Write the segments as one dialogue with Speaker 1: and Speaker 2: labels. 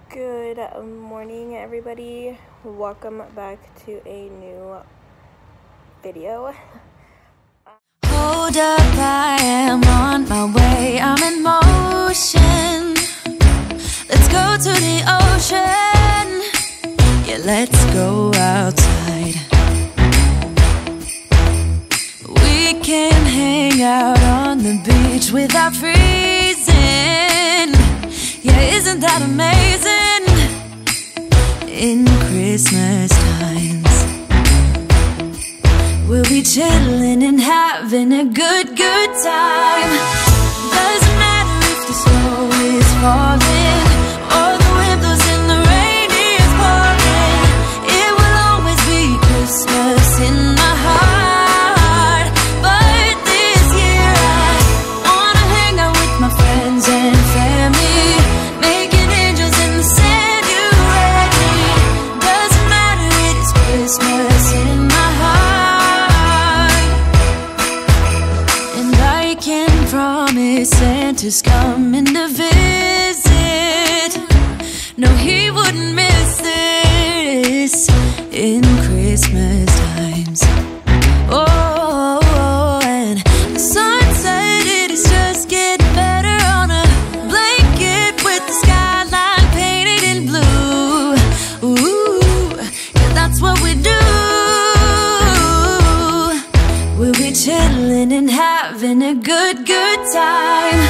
Speaker 1: Good morning, everybody. Welcome back to a new video.
Speaker 2: Hold up, I am on my way, I'm in motion. Let's go to the ocean. Yeah, let's go outside. We can hang out on the beach without freezing. Yeah, isn't that amazing? In Christmas times, we'll be chilling and having a good time. Doesn't matter if the snow is falling or the wind blows and the rain is pouring. It will always be Christmas in my heart. But this year I wanna hang out with my friends and family, making angels in the sand, you ready? Doesn't matter, it is Christmas in my heart. And I can promise Santa's coming to visit. No, he wouldn't miss this in Christmas times. Oh, and the sunset, it is just getting better on a blanket with the skyline painted in blue. Ooh, yeah, that's what we do. We'll be chilling and having a good time.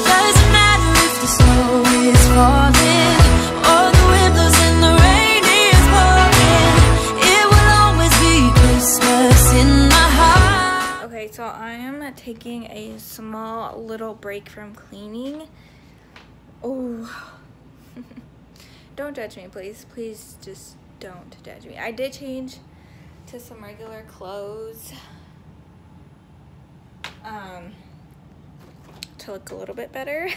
Speaker 2: Doesn't matter if the snow is falling or the wind blows and the rain is pouring. It will always be Christmas in my heart.
Speaker 1: Okay, so I am taking a small little break from cleaning. Oh, don't judge me, please. Please just don't judge me. I did change to some regular clothes to look a little bit better.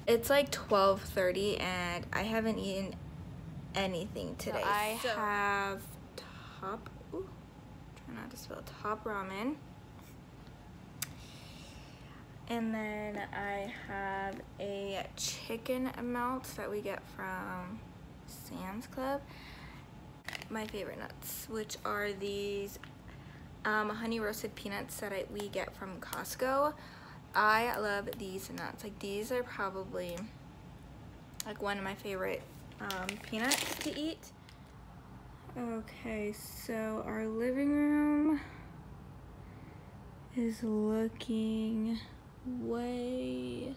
Speaker 1: It's like 12:30 and I haven't eaten anything today. So I have top, ooh, try not to spill, top ramen. And then I have a chicken melt that we get from Sam's Club. My favorite nuts, which are these honey roasted peanuts that we get from Costco. I love these nuts. Like, these are probably like one of my favorite peanuts to eat. Okay, so our living room is looking way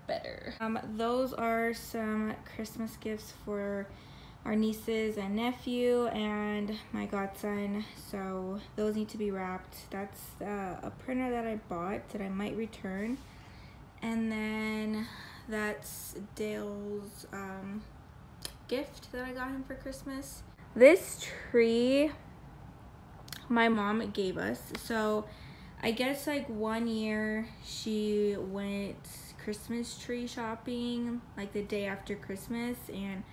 Speaker 1: better. Those are some Christmas gifts for our nieces and nephew and my godson, so those need to be wrapped. That's a printer that I bought that I might return, and then that's Dale's gift that I got him for Christmas. This tree my mom gave us, so I guess like one year she went Christmas tree shopping like the day after Christmas and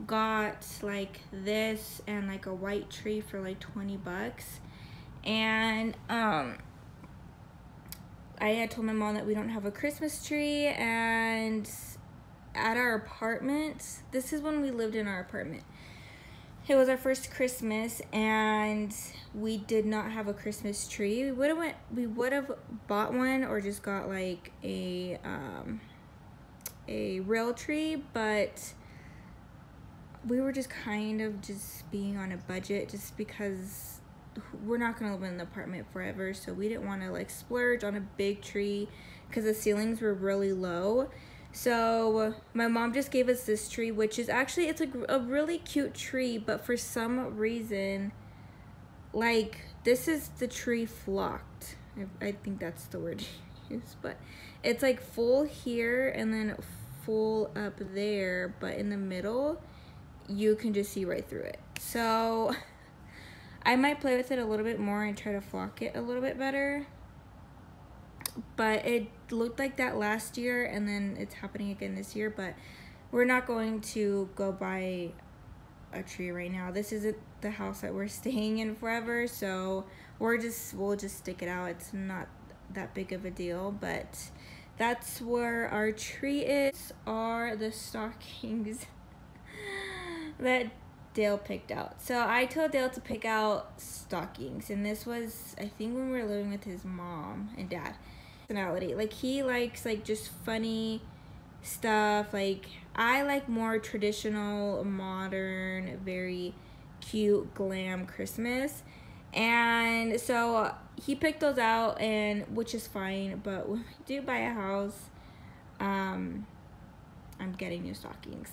Speaker 1: got like this and like a white tree for like 20 bucks. And I had told my mom that we don't have a Christmas tree, and at our apartment, this is when we lived in our apartment, it was our first Christmas and we did not have a Christmas tree. We would have bought one or just got like a real tree, but we were just kind of just being on a budget just because we're not gonna live in the apartment forever, so we didn't want to like splurge on a big tree because the ceilings were really low. So my mom just gave us this tree, which is actually, it's a really cute tree, but for some reason, like, this is the tree flocked. I think that's the word you use, but it's like full here and then full up there, but in the middle you can just see right through it. So I might play with it a little bit more and try to flock it a little bit better, but it looked like that last year and then it's happening again this year. But we're not going to go buy a tree right now. This isn't the house that we're staying in forever, so we'll just stick it out. It's not that big of a deal, but that's where our tree is. Are the stockings that Dale picked out. So I told Dale to pick out stockings, and this was, I think, when we were living with his mom and dad. Personality, like he likes like just funny stuff. Like I like more traditional, modern, very cute, glam Christmas. And so he picked those out, and which is fine, but when we do buy a house, I'm getting new stockings.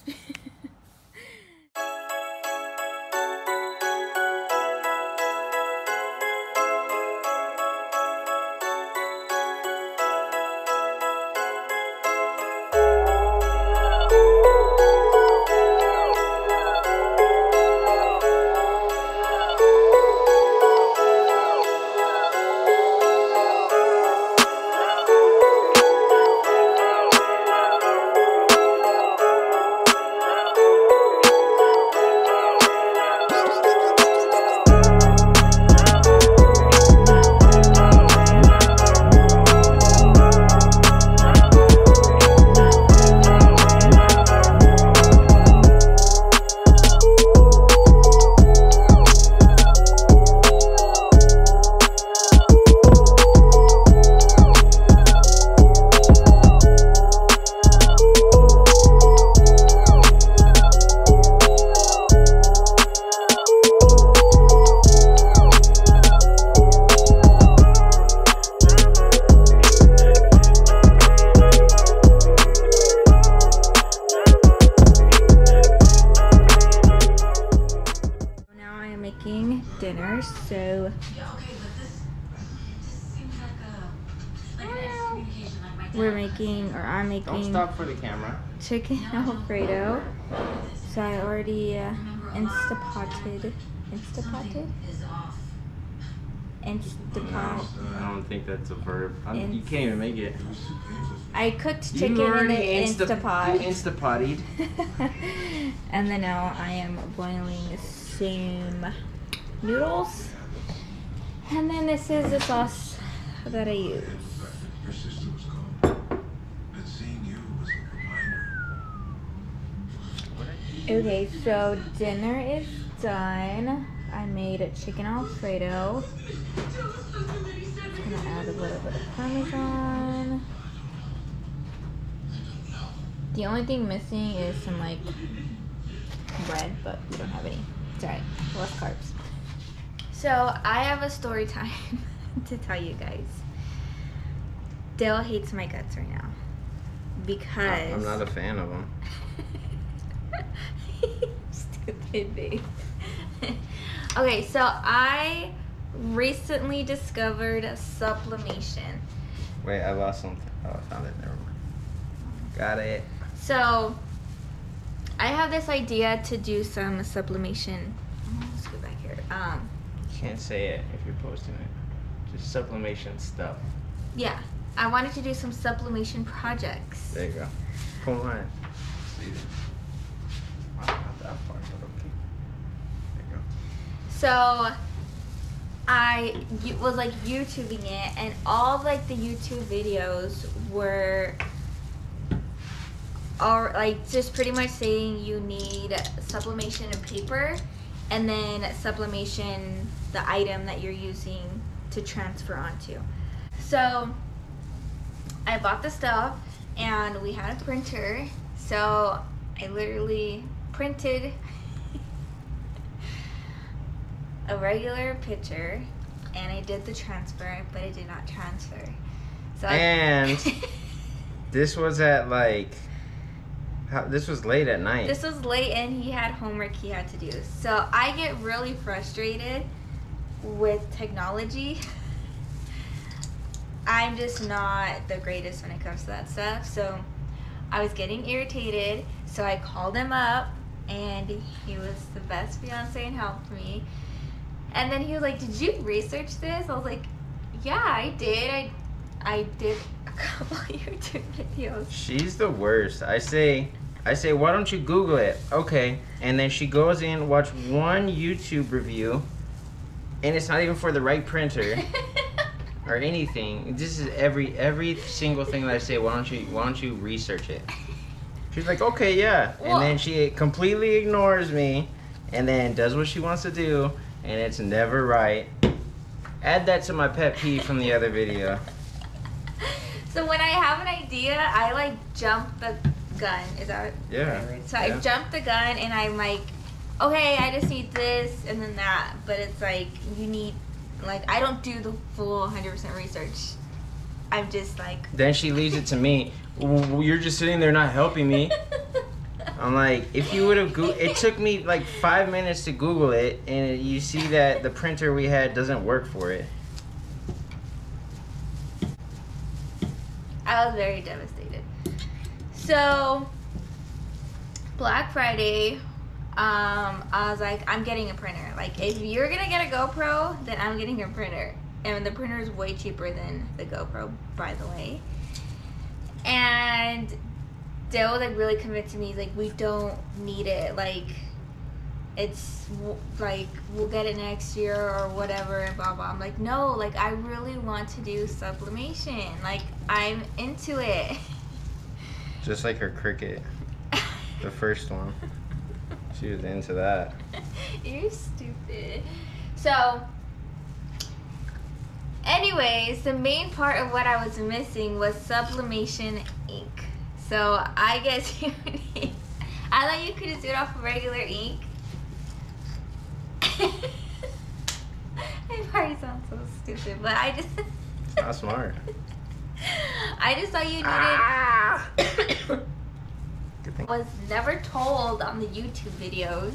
Speaker 1: Dinner, so we're making, or I'm making,
Speaker 3: don't stop for the camera,
Speaker 1: chicken Alfredo. So I already Instapot.
Speaker 3: I don't think that's a verb. You can't even make it.
Speaker 1: I cooked chicken in the Instapot.
Speaker 3: You Instapotted.
Speaker 1: And then now I am boiling some noodles, and then this is the sauce that I use. Okay, so dinner is done. I made a chicken Alfredo. I'm gonna add a little bit of Parmesan. The only thing missing is some like bread, but we don't have any. It's alright, less carbs. So I have a story time to tell you guys. Dale hates my guts right now because
Speaker 3: I'm not a fan of them.
Speaker 1: Stupid babe. Okay, so I recently discovered sublimation.
Speaker 3: Wait, I lost something. Oh, I found it. Never mind. Got it.
Speaker 1: So I have this idea to do some sublimation. Let's go back here.
Speaker 3: Can't say it if you're posting it. Just sublimation stuff.
Speaker 1: Yeah, I wanted to do some sublimation projects.
Speaker 3: There you go. Come on. Not that far, but okay. There you go.
Speaker 1: So I was like YouTubing it, and all like the YouTube videos were all like just pretty much saying you need sublimation of paper, and then sublimation the item that you're using to transfer onto. So I bought the stuff, and we had a printer, so I literally printed a regular picture, and I did the transfer, but it did not transfer. So
Speaker 3: and this was at like, this was late at night.
Speaker 1: This was late, and he had homework he had to do. So I get really frustrated with technology. I'm just not the greatest when it comes to that stuff. So I was getting irritated, so I called him up, and he was the best fiance and helped me. And then he was like, "Did you research this?" I was like, "Yeah, I did. I did a couple YouTube videos."
Speaker 3: She's the worst. I say, why don't you Google it? Okay. And then she goes in, watch one YouTube review, and it's not even for the right printer. or anything. This is every single thing that I say. Why don't you research it? She's like, okay, yeah, and then she completely ignores me, and then does what she wants to do, and it's never right. Add that to my pet peeve from the other video.
Speaker 1: So when I have an idea, I like jump the gun. Is that what?
Speaker 3: Yeah.
Speaker 1: So I jump the gun and I'm like, okay, I just need this and then that. But it's like you need, like, I don't do the full 100% research. I'm just like. Then
Speaker 3: she leaves it to me. You're just sitting there not helping me. I'm like, if you would have it took me like 5 minutes to Google it, and you see that the printer we had doesn't work for it.
Speaker 1: I was very devastated. So, Black Friday, I was like, I'm getting a printer. Like, if you're gonna get a GoPro, then I'm getting a printer. And the printer is way cheaper than the GoPro, by the way. And Dale was like really convinced me. He's like, we don't need it. Like, it's like, we'll get it next year or whatever and blah blah. I'm like, no, like I really want to do sublimation. Like, I'm into it.
Speaker 3: Just like her Cricut, the first one. She was into that.
Speaker 1: You're stupid. So, anyways, the main part of what I was missing was sublimation ink. So I guess you need, I thought you could just do it off of regular ink. I probably sound so stupid, but I just.
Speaker 3: Not smart.
Speaker 1: I just thought you needed.
Speaker 3: Good thing.
Speaker 1: Was never told on the YouTube videos.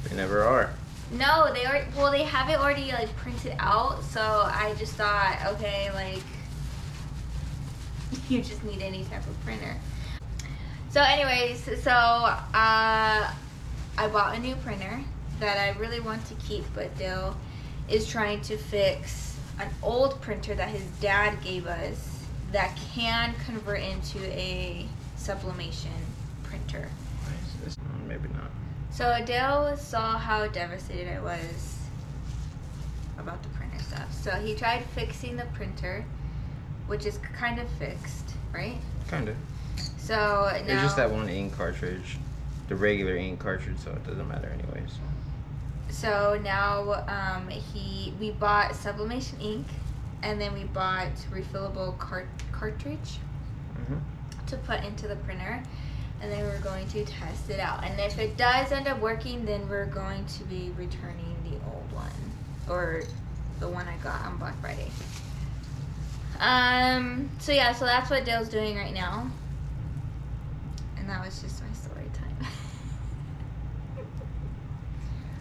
Speaker 3: They never are.
Speaker 1: No, they are. Well, they have it already like printed out, so I just thought, okay, like you just need any type of printer. So, anyways, so I bought a new printer that I really want to keep, but Dale is trying to fix an old printer that his dad gave us that can convert into a sublimation printer.
Speaker 3: Maybe not.
Speaker 1: So Dale saw how devastated I was about the printer stuff. So he tried fixing the printer, which is kind of fixed, right?
Speaker 3: Kind of.
Speaker 1: So now
Speaker 3: it's just that one ink cartridge, the regular ink cartridge, so it doesn't matter anyways.
Speaker 1: So now we bought sublimation ink, and then we bought refillable cartridge to put into the printer, and then we're going to test it out. And if it does end up working, then we're going to be returning the old one, or the one I got on Black Friday. So yeah, so that's what Dale's doing right now. And that was just my story time.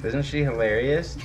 Speaker 3: Isn't she hilarious?